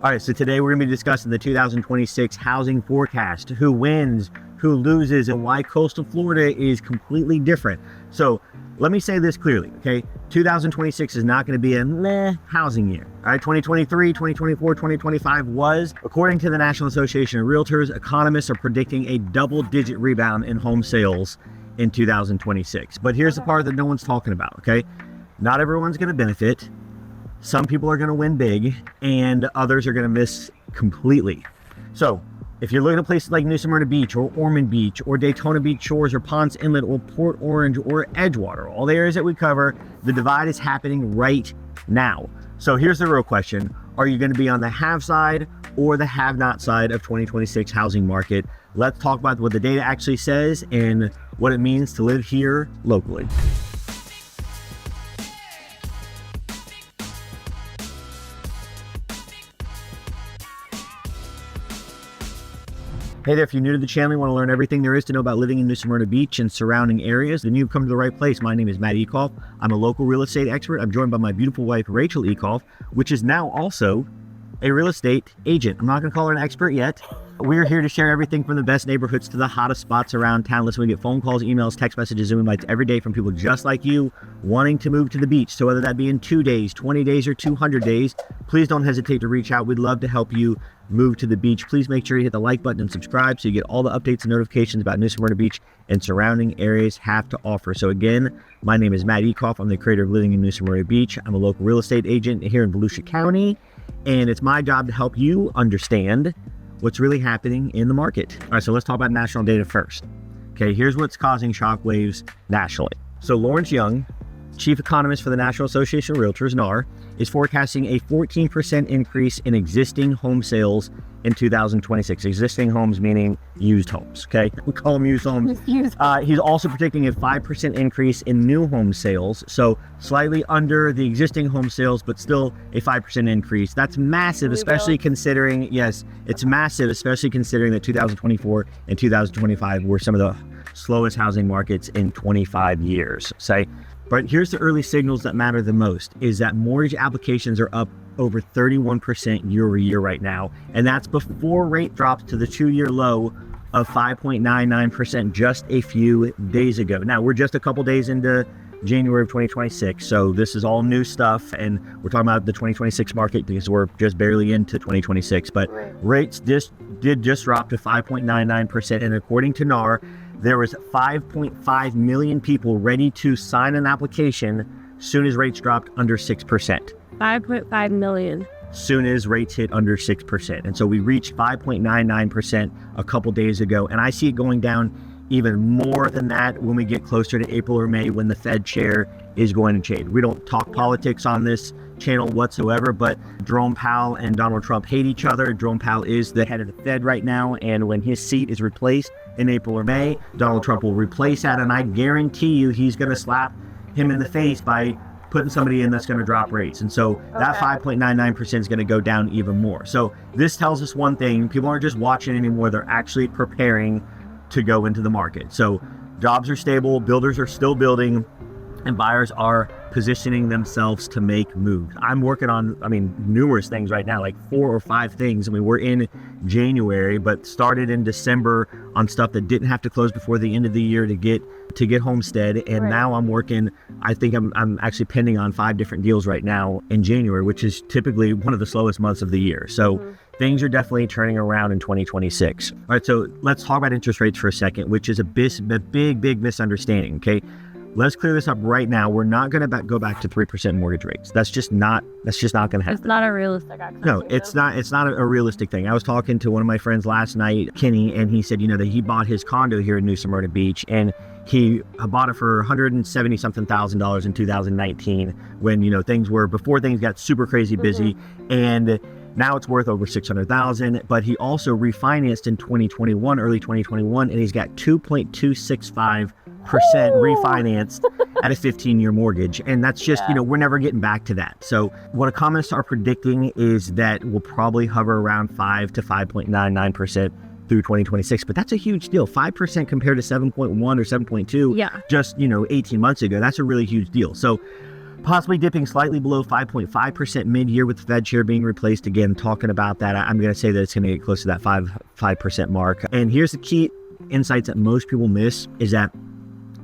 All right, so today we're going to be discussing the 2026 housing forecast, who wins, who loses, and why coastal Florida is completely different. So let me say this clearly, okay? 2026 is not going to be a meh housing year. All right, 2023, 2024, 2025 was, according to the National Association of Realtors, economists are predicting a double-digit rebound in home sales in 2026. But here's the part that no one's talking about, okay? Not everyone's going to benefit. Some people are going to win big, and others are going to miss completely. So if you're looking at places like New Smyrna Beach or Ormond Beach or Daytona Beach Shores or Ponce Inlet or Port Orange or Edgewater, all the areas that we cover, the divide is happening right now. So here's the real question. Are you going to be on the have side or the have not side of 2026 housing market? Let's talk about what the data actually says and what it means to live here locally. Hey there, if you're new to the channel and want to learn everything there is to know about living in New Smyrna Beach and surrounding areas, then you've come to the right place. My name is Matt Ekoff. I'm a local real estate expert. I'm joined by my beautiful wife, Rachel Ekoff, which is now also a real estate agent. I'm not going to call her an expert yet. We're here to share everything from the best neighborhoods to the hottest spots around town. Listen, we get phone calls, emails, text messages, Zoom invites every day from people just like you wanting to move to the beach. So whether that be in 2 days, 20 days, or 200 days, please don't hesitate to reach out. We'd love to help you move to the beach. Please make sure you hit the like button and subscribe so you get all the updates and notifications about New Smyrna Beach and surrounding areas have to offer. So again, my name is Matt Ekoff. I'm the creator of Living in New Smyrna Beach. I'm a local real estate agent here in Volusia County, and it's my job to help you understand what's really happening in the market. All right, so let's talk about national data first. Okay, here's what's causing shockwaves nationally. So Lawrence Young, chief economist for the National Association of Realtors, NAR, is forecasting a 14% increase in existing home sales in 2026. Existing homes meaning used homes, okay? We call them used homes. He's also predicting a 5% increase in new home sales, so slightly under the existing home sales, but still a 5% increase. That's massive, especially considering, yes, it's massive, especially considering that 2024 and 2025 were some of the slowest housing markets in 25 years, say. But here's the early signals that matter the most, is that mortgage applications are up over 31% year over year right now. And that's before rate drops to the 2-year low of 5.99% just a few days ago. Now, we're just a couple days into January of 2026, so this is all new stuff, and we're talking about the 2026 market because we're just barely into 2026. But rates did just drop to 5.99%, and according to NAR, there was 5.5 million people ready to sign an application soon as rates dropped under 6%. 5.5 million. Soon as rates hit under 6%. And so we reached 5.99% a couple days ago. And I see it going down even more than that when we get closer to April or May when the Fed chair is going to change. We don't talk politics on this channel whatsoever, but Jerome Powell and Donald Trump hate each other. Jerome Powell is the head of the Fed right now, and when his seat is replaced in April or May, Donald Trump will replace that, and I guarantee you he's going to slap him in the face by putting somebody in that's going to drop rates. And so that 5.99% is going to go down even more. So this tells us one thing: people aren't just watching anymore, they're actually preparing to go into the market. So jobs are stable, builders are still building, and buyers are positioning themselves to make moves. I'm working on, numerous things right now, like 4 or 5 things. We're in January, but started in December on stuff that didn't have to close before the end of the year to get homestead. And now I'm working, I think I'm actually pending on 5 different deals right now in January, which is typically one of the slowest months of the year. So things are definitely turning around in 2026. All right, so let's talk about interest rates for a second, which is a big misunderstanding, okay? Let's clear this up right now. We're not going to go back to 3% mortgage rates. That's just not going to happen. It's not a realistic expectation. No, it's not a realistic thing. I was talking to one of my friends last night, Kenny, and he said, that he bought his condo here in New Smyrna Beach, and he bought it for $170 something thousand in 2019 when, before things got super crazy busy. And now it's worth over $600,000, but he also refinanced in 2021, early 2021, and he's got 2.265% refinanced at a 15-year mortgage. And that's just, we're never getting back to that. So what economists are predicting is that we'll probably hover around 5 to 5.99% through 2026. But that's a huge deal. 5% compared to 7.1 or 7.2 just, 18 months ago. That's a really huge deal. So possibly dipping slightly below 5.5% mid-year with the Fed share being replaced. Again, talking about that, I'm going to say that it's going to get close to that 5% mark. And here's the key insights that most people miss is that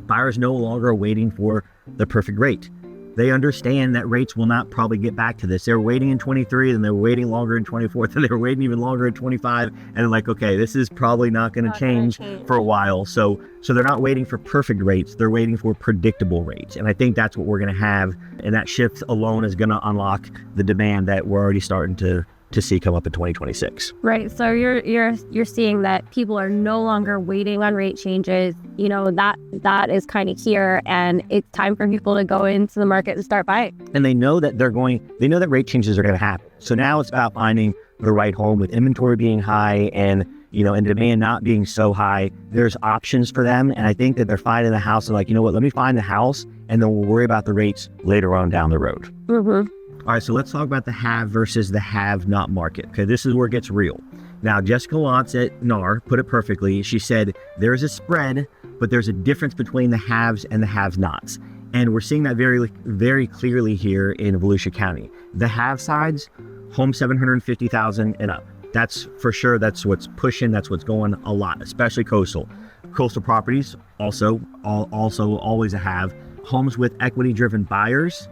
buyers no longer are waiting for the perfect rate. They understand that rates will not probably get back to this. They're waiting in 23, and they're waiting longer in 24, and they're waiting even longer in 25, and they're like, okay, this is probably not going to change for a while. So they're not waiting for perfect rates. They're waiting for predictable rates. And I think that's what we're going to have. And that shift alone is going to unlock the demand that we're already starting to see come up in 2026. Right. So you're seeing that people are no longer waiting on rate changes. You know, that is kind of here, and it's time for people to go into the market and start buying. And they know that they know that rate changes are going to happen. So now it's about finding the right home with inventory being high and, you know, and demand not being so high. There's options for them. And I think that they're finding the house and like, you know what, let me find the house and then we'll worry about the rates later on down the road. Mm-hmm. All right, so let's talk about the have versus the have-not market. Okay, this is where it gets real. Now, Jessica Lotz at NAR put it perfectly. She said, there is a spread, but there's a difference between the haves and the have-nots. And we're seeing that very, very clearly here in Volusia County. The have sides, home 750,000 and up. That's for sure, that's what's pushing, that's what's going a lot, especially coastal. Coastal properties, also always a have. Homes with equity-driven buyers,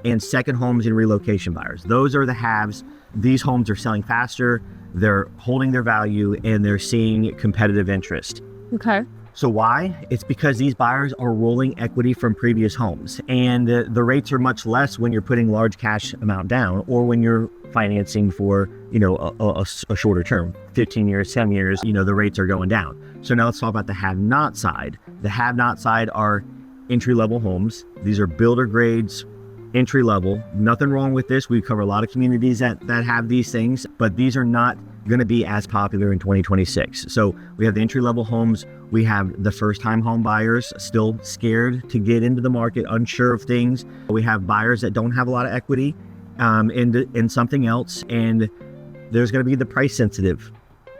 and second homes and relocation buyers. Those are the haves. These homes are selling faster, they're holding their value, and they're seeing competitive interest. Okay. So why? It's because these buyers are rolling equity from previous homes, and the rates are much less when you're putting large cash amount down or when you're financing for, you know, a shorter term, 15 years, 10 years, you know, the rates are going down. So now let's talk about the have-not side. The have-not side are entry-level homes. These are builder grades, entry level. Nothing wrong with this. We cover a lot of communities that have these things, but these are not going to be as popular in 2026. So we have the entry level homes. We have the first time home buyers still scared to get into the market, unsure of things. We have buyers that don't have a lot of equity in something else. And there's going to be the price sensitive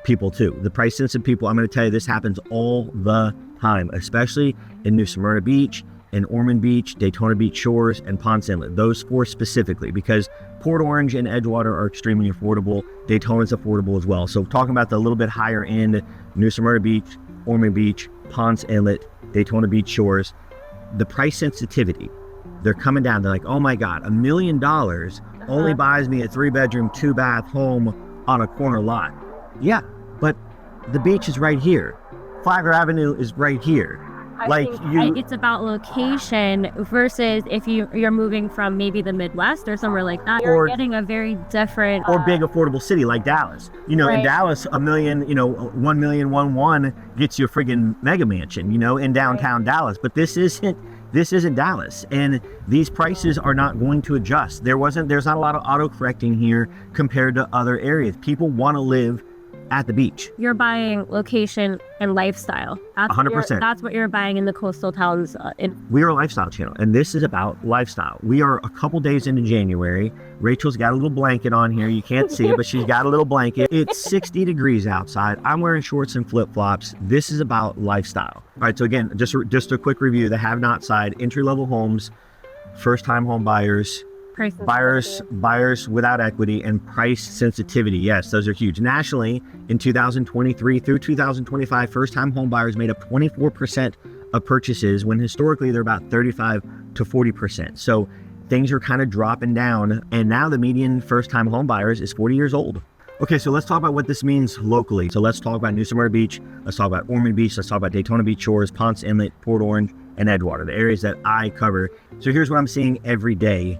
people too. The price sensitive people, I'm going to tell you, this happens all the time, especially in New Smyrna Beach, in Ormond Beach, Daytona Beach Shores, and Ponce Inlet. Those four specifically, because Port Orange and Edgewater are extremely affordable. Daytona's affordable as well. So talking about the little bit higher end, New Smyrna Beach, Ormond Beach, Ponce Inlet, Daytona Beach Shores, the price sensitivity, they're coming down. They're like, oh my God, $1 million only buys me a 3-bedroom, 2-bath home on a corner lot. Yeah, but the beach is right here. Flagler Avenue is right here. It's about location versus if you're moving from maybe the Midwest or somewhere like that, you're getting a very different or big affordable city like Dallas. You know, right. In Dallas, $1 million, you know, 1 million, 1 gets you a friggin' mega mansion, you know, in downtown Dallas. But this isn't Dallas, and these prices are not going to adjust. There's not a lot of auto correcting here compared to other areas. People want to live at the beach. You're buying location and lifestyle. 100%. That's what you're buying in the coastal towns. We are a lifestyle channel, and this is about lifestyle. We are a couple days into January. Rachel's got a little blanket on here. You can't see it, but she's got a little blanket. It's 60 degrees outside. I'm wearing shorts and flip-flops. This is about lifestyle. All right, so again, just a quick review. The have-not side, entry-level homes, first-time home buyers, buyers without equity, and price sensitivity. Yes, those are huge. Nationally, in 2023 through 2025, first-time home buyers made up 24% of purchases when historically they're about 35 to 40%. So things are kind of dropping down, and now the median first-time home buyers is 40 years old. Okay, so let's talk about what this means locally. So let's talk about New Smyrna Beach, let's talk about Ormond Beach, let's talk about Daytona Beach Shores, Ponce Inlet, Port Orange, and Edgewater, the areas that I cover. So here's what I'm seeing every day.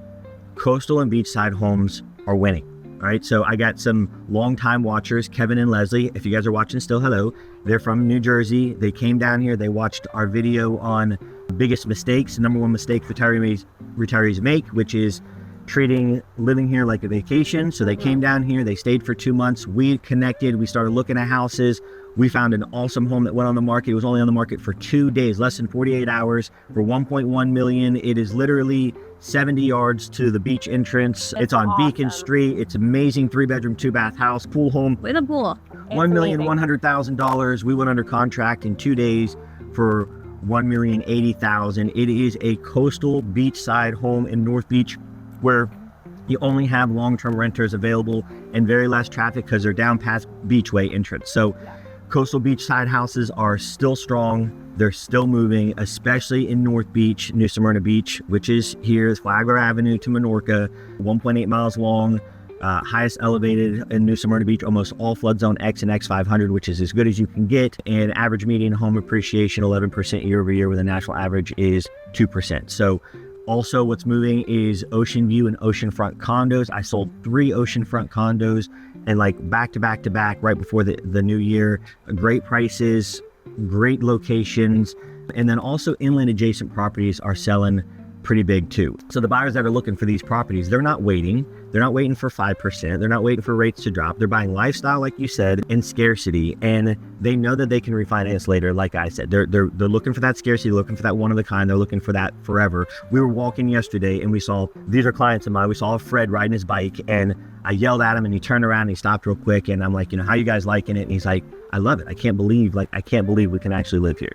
Coastal and beachside homes are winning. All right, so I got some longtime watchers, Kevin and Leslie. If you guys are watching still, hello. They're from New Jersey. They came down here. They watched our video on biggest mistakes, number one mistake retirees make, which is treating living here like a vacation. So they came down here. They stayed for 2 months. We connected. We started looking at houses. We found an awesome home that went on the market. It was only on the market for 2 days, less than 48 hours, for $1.1 million. It is literally 70 yards to the beach entrance. It's on awesome. Beacon Street. It's amazing 3-bedroom, 2-bath house, pool home. With a pool. $1,100,000. We went under contract in 2 days for $1,080,000. It is a coastal beachside home in North Beach where you only have long-term renters available and very less traffic because they're down past Beachway entrance. So coastal beachside houses are still strong. They're still moving, especially in North Beach, New Smyrna Beach, which is here, Flagler Avenue to Menorca, 1.8 miles long, highest elevated in New Smyrna Beach, almost all flood zone X and X500, which is as good as you can get. And average median home appreciation, 11% year over year, with a national average is 2%. So also what's moving is ocean view and oceanfront condos. I sold 3 oceanfront condos and like back to back to back right before the new year. Great prices, great locations. And then inland adjacent properties are selling pretty big too. So the buyers that are looking for these properties, they're not waiting. They're not waiting for 5%. They're not waiting for rates to drop. They're buying lifestyle, like you said, and scarcity. And they know that they can refinance later. Like I said, they're looking for that scarcity, looking for that one of a kind. They're looking for that forever. We were walking yesterday and we saw, these are clients of mine. We saw a Fred riding his bike and I yelled at him and he turned around and he stopped real quick. And I'm like, how you guys liking it? And he's like, I love it. I can't believe we can actually live here.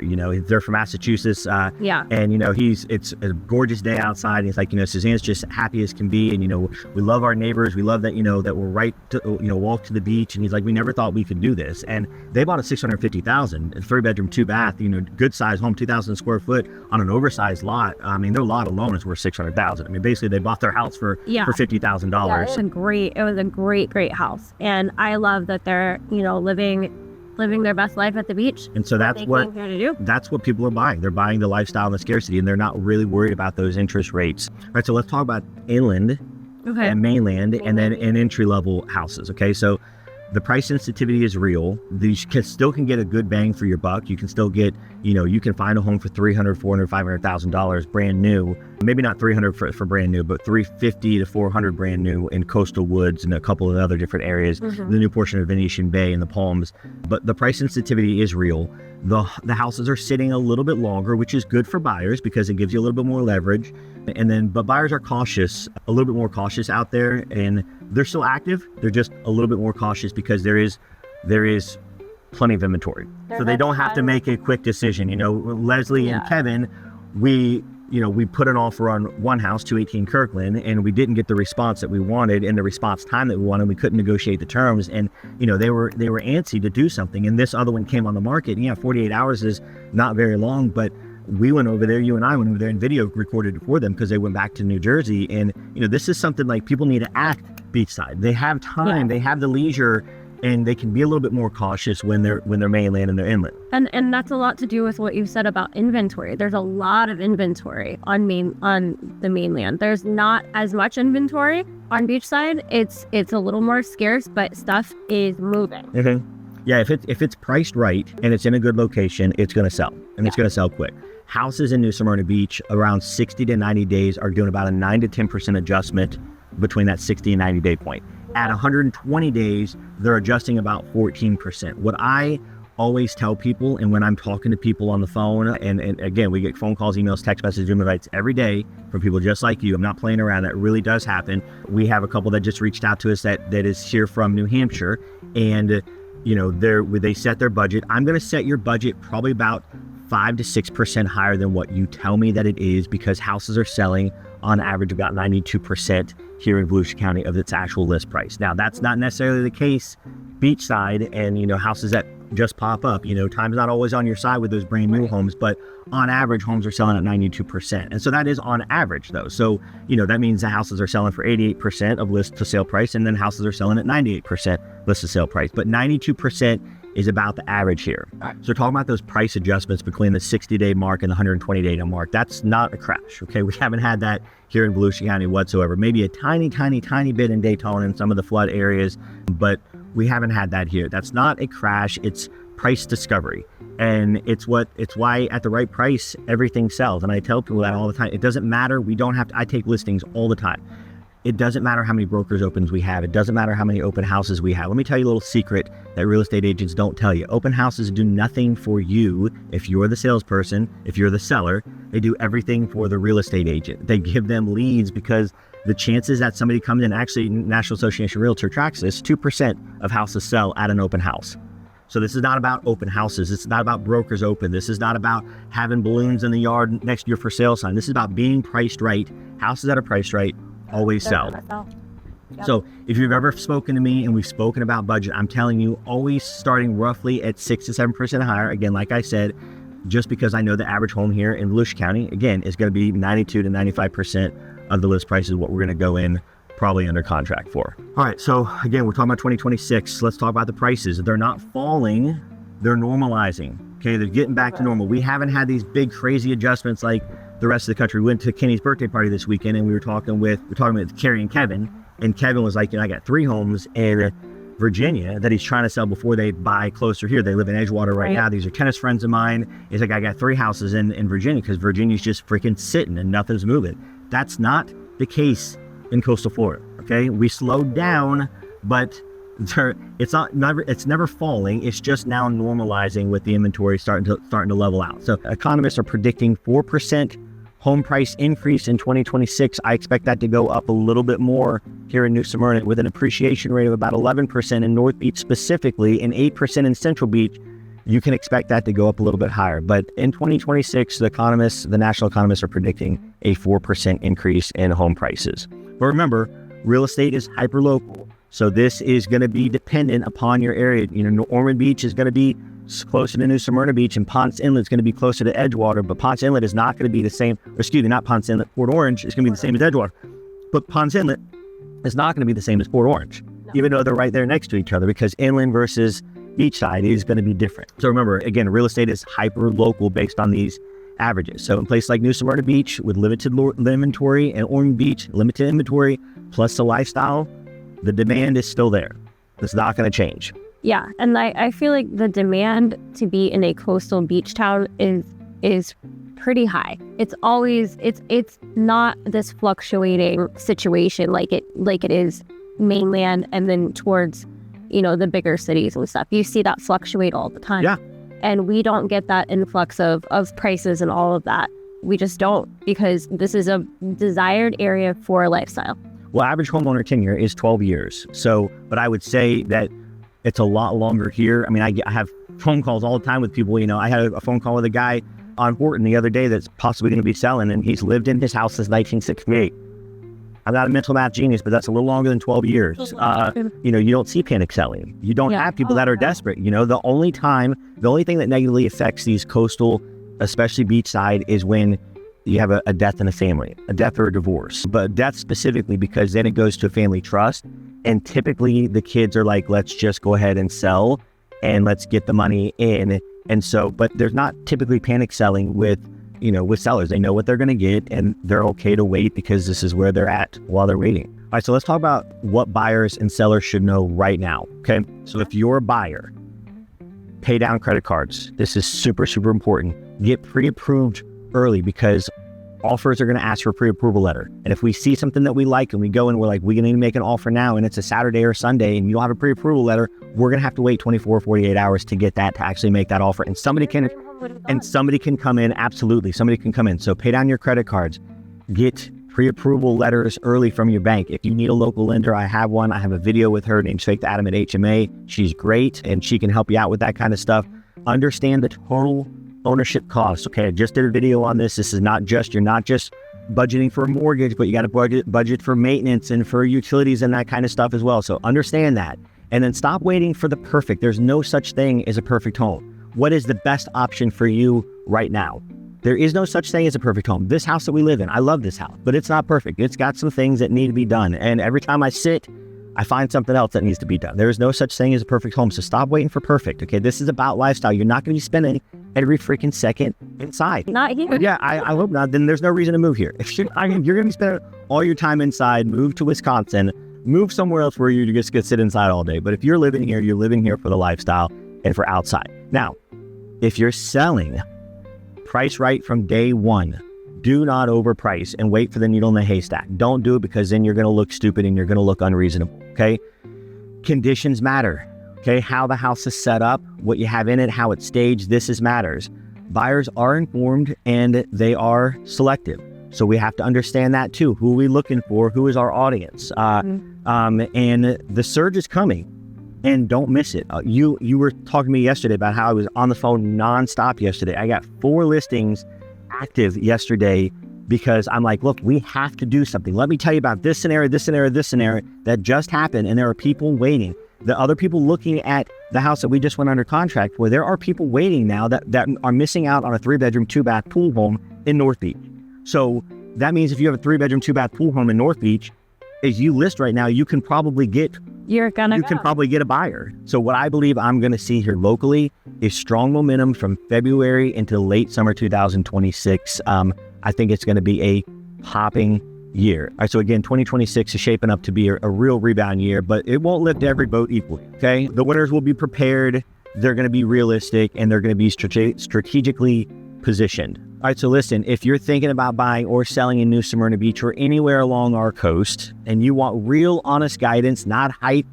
They're from Massachusetts. And it's a gorgeous day outside. And he's like, Suzanne's just happy as can be. And, we love our neighbors. We love that, that we're right to, walk to the beach. And he's like, we never thought we could do this. And they bought a $650,000, 3-bedroom, 2-bath, good size home, 2,000 square foot on an oversized lot. I mean, their lot alone is worth $600,000. I mean, basically they bought their house for $50,000. Yeah, it was a great house. And I love that they're, living their best life at the beach. And so that's what people are buying. They're buying the lifestyle and the scarcity, and they're not really worried about those interest rates. All right, so let's talk about inland and mainland, and then in entry-level houses. Okay, so the price sensitivity is real. You still can get a good bang for your buck. You can still get, you can find a home for $300,000, $400,000, $500,000 brand new. Maybe not $300,000 for brand new, but $350,000 to $400,000 brand new in coastal woods and a couple of other different areas. The new portion of Venetian Bay and the Palms. But the price sensitivity is real. The houses are sitting a little bit longer, which is good for buyers because it gives you a little bit more leverage. But buyers are cautious, a little bit more cautious out there, and they're still active. They're just a little bit more cautious because there is plenty of inventory. So they don't have to make a quick decision. Leslie and Kevin, we put an offer on one house, 218 Kirkland, and we didn't get the response that we wanted and the response time that we wanted. We couldn't negotiate the terms, and they were antsy to do something. And this other one came on the market. 48 hours is not very long, but we went over there, you and I went over there and video recorded it for them because they went back to New Jersey. And, this is something like people need to act beachside. They have time, they have the leisure, and they can be a little bit more cautious when they're mainland and they're inland. And that's a lot to do with what you said about inventory. There's a lot of inventory on the mainland. There's not as much inventory on beachside. It's a little more scarce, but stuff is moving. Mm-hmm. Yeah, if it's priced right and it's in a good location, it's going to sell, and it's going to sell quick. Houses in New Smyrna Beach around 60 to 90 days are doing about a 9 to 10% adjustment between that 60 and 90 day point. At 120 days, they're adjusting about 14%. What I always tell people, and when I'm talking to people on the phone, and again, we get phone calls, emails, text messages, Zoom invites every day from people just like you. I'm not playing around. That really does happen. We have a couple that just reached out to us that is here from New Hampshire, and they set their budget. I'm going to set your budget probably about 5 to 6% higher than what you tell me that it is, because houses are selling on average about 92% here in Volusia County of its actual list price. Now, that's not necessarily the case beachside and, houses that just pop up. Time's not always on your side with those brand new homes, but on average, homes are selling at 92%. And so that is on average though. So, that means the houses are selling for 88% of list to sale price, and then houses are selling at 98% list to sale price. But 92% is about the average here. Right. So talking about those price adjustments between the 60-day mark and the 120-day mark, that's not a crash, okay? We haven't had that here in Volusia County whatsoever. Maybe a tiny bit in Daytona and some of the flood areas, but we haven't had that here. That's not a crash, it's price discovery. And it's why at the right price, everything sells. And I tell people that all the time. It doesn't matter, I take listings all the time. It doesn't matter how many brokers opens we have. It doesn't matter how many open houses we have. Let me tell you a little secret that real estate agents don't tell you. Open houses do nothing for you if you're the salesperson, if you're the seller. They do everything for the real estate agent. They give them leads, because the chances that somebody comes in, actually National Association of Realtor tracks this, 2% of houses sell at an open house. So this is not about open houses. It's not about brokers open. This is not about having balloons in the yard next to your for sale sign. This is about being priced right. Houses that are priced right always sell. Yep. So if you've ever spoken to me and we've spoken about budget, I'm telling you, always starting roughly at 6 to 7% higher. Again, like I said, just because I know the average home here in Volusia County, again, is going to be 92 to 95% of the list price is what we're going to go in probably under contract for. All right, so again, we're talking about 2026. Let's talk about the prices. They're not falling, they're normalizing. Okay, they're getting back to normal. We haven't had these big crazy adjustments like the rest of the country. We went to Kenny's birthday party this weekend and we were talking with Carrie and Kevin. And Kevin was like, I got 3 homes in Virginia that he's trying to sell before they buy closer here. They live in Edgewater right now. These are tennis friends of mine. He's like, I got 3 houses in Virginia because Virginia's just freaking sitting and nothing's moving. That's not the case in coastal Florida. Okay, we slowed down, but it's never falling. It's just now normalizing with the inventory starting to level out. So economists are predicting 4% home price increase in 2026. I expect that to go up a little bit more here in New Smyrna with an appreciation rate of about 11% in North Beach specifically and 8% in Central Beach. You can expect that to go up a little bit higher. But in 2026, the national economists are predicting a 4% increase in home prices. But remember, real estate is hyper-local. So this is going to be dependent upon your area. Ormond Beach is going to be closer to New Smyrna Beach, and Ponce Inlet is going to be closer to Edgewater, but Ponce Inlet is not going to be the same, not Ponce Inlet, Port Orange is going to be the same as Edgewater. But Ponce Inlet is not going to be the same as Port Orange, even though they're right there next to each other, because inland versus beachside is going to be different. So remember, again, real estate is hyper-local based on these averages. So in places like New Smyrna Beach with limited inventory and Ormond Beach, limited inventory, plus the lifestyle, the demand is still there. It's not going to change. Yeah, and I feel like the demand to be in a coastal beach town is pretty high. It's always it's not this fluctuating situation like it is mainland and then towards the bigger cities and stuff. You see that fluctuate all the time. Yeah. And we don't get that influx of prices and all of that. We just don't, because this is a desired area for a lifestyle. Well, average homeowner tenure is 12 years. So, but I would say that it's a lot longer here. I mean, I have phone calls all the time with people. I had a phone call with a guy on Horton the other day that's possibly going to be selling, and he's lived in his house since 1968. I'm not a mental math genius, but that's a little longer than 12 years. You don't see panic selling. You don't have people that are desperate. The only thing that negatively affects these coastal, especially beachside, is when you have a death in a family, a death or a divorce. But death specifically, because then it goes to a family trust. And typically the kids are like, let's just go ahead and sell and let's get the money in. And so, but there's not typically panic selling with sellers. They know what they're going to get and they're okay to wait because this is where they're at while they're waiting. All right, so let's talk about what buyers and sellers should know right now. Okay, so if you're a buyer, pay down credit cards. This is super, super important. Get pre-approved early because offers are going to ask for a pre-approval letter. And if we see something that we like and we go and we're like, we need to make an offer now and it's a Saturday or Sunday and you don't have a pre-approval letter, we're going to have to wait 24, 48 hours to get that, to actually make that offer. And somebody can come in. Absolutely. Somebody can come in. So pay down your credit cards, get pre-approval letters early from your bank. If you need a local lender, I have one. I have a video with her named Faith Adam at HMA. She's great and she can help you out with that kind of stuff. Understand the total ownership costs. Okay, I just did a video on this. You're not just budgeting for a mortgage, but you got to budget for maintenance and for utilities and that kind of stuff as well. So understand that. And then stop waiting for the perfect. There's no such thing as a perfect home. What is the best option for you right now? There is no such thing as a perfect home. This house that we live in, I love this house, but it's not perfect. It's got some things that need to be done. And every time I sit, I find something else that needs to be done. There is no such thing as a perfect home. So stop waiting for perfect. Okay, this is about lifestyle. You're not going to be spending every freaking second inside. Not here. Yeah, I hope not. Then there's no reason to move here. If you're going to be spending all your time inside, move to Wisconsin, move somewhere else where you're just going to sit inside all day. But if you're living here for the lifestyle and for outside. Now, if you're selling, price right from day one. Do not overprice and wait for the needle in the haystack. Don't do it because then you're going to look stupid and you're going to look unreasonable. Okay. Conditions matter. Okay. How the house is set up, what you have in it, how it's staged, matters. Buyers are informed and they are selective. So we have to understand that too. Who are we looking for? Who is our audience? And the surge is coming. and don't miss it. You were talking to me yesterday about how I was on the phone nonstop yesterday. I got 4 listings active yesterday because I'm like, look, we have to do something. Let me tell you about this scenario that just happened, and there are people waiting. The other people looking at the house that we just went under contract for, there are people waiting now that are missing out on a 3-bedroom, 2-bath pool home in North Beach. So that means if you have a 3-bedroom, 2-bath pool home in North Beach, as you list right now, you can probably get a buyer. So what I believe I'm going to see here locally is strong momentum from February into late summer 2026. I think it's going to be a popping year. All right, so again, 2026 is shaping up to be a real rebound year, but it won't lift every boat equally, okay? The winners will be prepared, they're going to be realistic, and they're going to be strategically positioned. All right, so listen, if you're thinking about buying or selling in New Smyrna Beach or anywhere along our coast, and you want real honest guidance, not hype,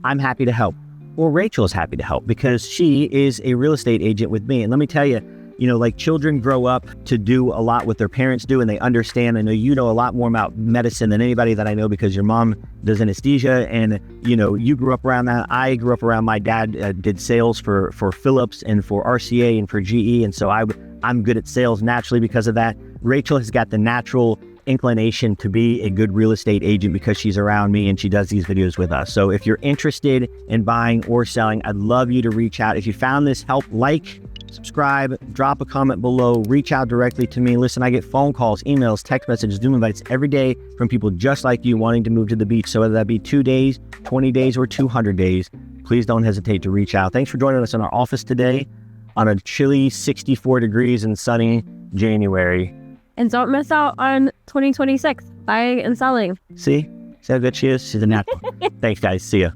I'm happy to help. Or Rachel is happy to help because she is a real estate agent with me. And let me tell you, like children grow up to do a lot what their parents do, and they understand. I know you know a lot more about medicine than anybody that I know because your mom does anesthesia, and you grew up around that. I grew up around, my dad did sales for Philips and for RCA and for GE, and so I'm good at sales naturally because of that. Rachel has got the natural inclination to be a good real estate agent because she's around me and she does these videos with us. So if you're interested in buying or selling, I'd love you to reach out. If you found this help, subscribe, drop a comment below, reach out directly to me. Listen, I get phone calls, emails, text messages, Zoom invites every day from people just like you wanting to move to the beach. So whether that be 2 days, 20 days, or 200 days, please don't hesitate to reach out. Thanks for joining us in our office today on a chilly 64 degrees and sunny January. And don't miss out on 2026, buying and selling. See how good she is? She's a natural. Thanks, guys. See ya.